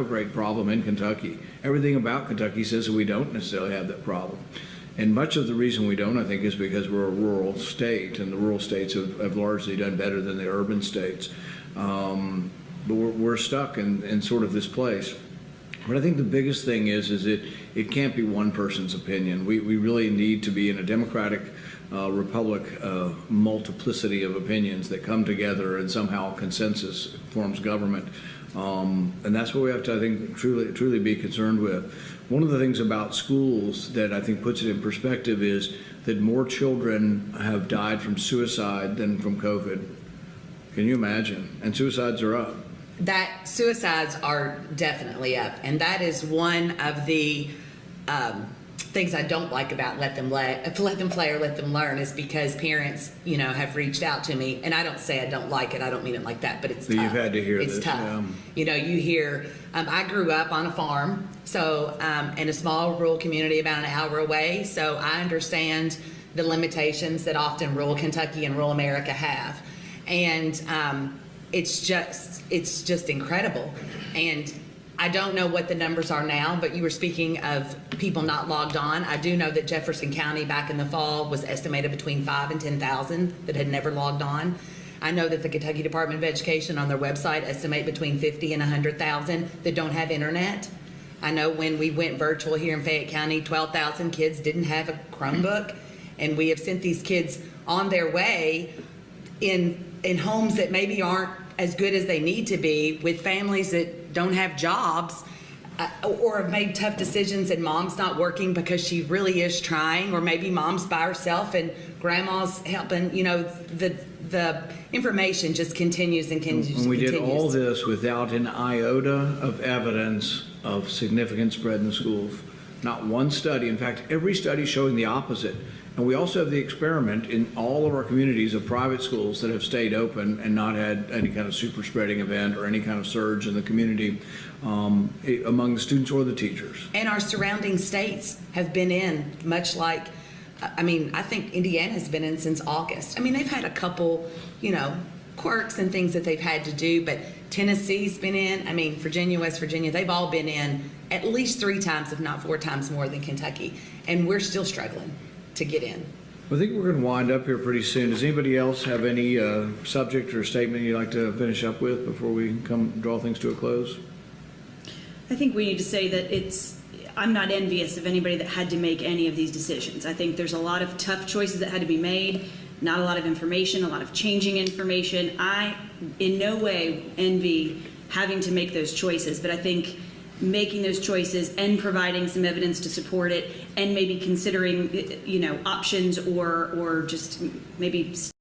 a great problem in Kentucky. Everything about Kentucky says that we don't necessarily have that problem. And much of the reason we don't, I think, is because we're a rural state, and the rural states have largely done better than the urban states. But we're stuck in sort of this place. But I think the biggest thing is it can't be one person's opinion. We really need to be in a democratic republic, multiplicity of opinions that come together and somehow consensus forms government. And that's what we have to, I think, truly be concerned with. One of the things about schools that I think puts it in perspective is that more children have died from suicide than from COVID. Can you imagine? And suicides are up. That suicides are definitely up, and that is one of the things I don't like about let them play or let them learn, is because parents, have reached out to me, and I don't say I don't like it. I don't mean it like that, but it's tough. You've had to hear it's this. tough. Yeah. You hear. I grew up on a farm, so in a small rural community about an hour away. So I understand the limitations that often rural Kentucky and rural America have, and it's just incredible. And I don't know what the numbers are now, but you were speaking of people not logged on. I do know that Jefferson County back in the fall was estimated between 5,000 and 10,000 that had never logged on. I know that the Kentucky Department of Education on their website estimate between 50 and 100,000 that don't have internet. I know when we went virtual here in Fayette County, 12,000 kids didn't have a Chromebook, and we have sent these kids on their way in homes that maybe aren't as good as they need to be, with families that don't have jobs or have made tough decisions, and mom's not working because she really is trying, or maybe mom's by herself and grandma's helping. The information just continues and continues. And we did all this without an iota of evidence of significant spread in the schools. Not one study. In fact, every study showing the opposite. And we also have the experiment in all of our communities of private schools that have stayed open and not had any kind of super spreading event or any kind of surge in the community among the students or the teachers. And our surrounding states have been in, much like, I think Indiana has been in since August. They've had a couple, quirks and things that they've had to do, but Tennessee's been in. Virginia, West Virginia, they've all been in at least 3 times, if not 4 times more than Kentucky. And we're still struggling to get in. I think we're going to wind up here pretty soon. Does anybody else have any subject or statement you'd like to finish up with before we draw things to a close? I think we need to say that I'm not envious of anybody that had to make any of these decisions. I think there's a lot of tough choices that had to be made, not a lot of information, a lot of changing information. I in no way envy having to make those choices, but I think making those choices and providing some evidence to support it, and maybe considering options or just maybe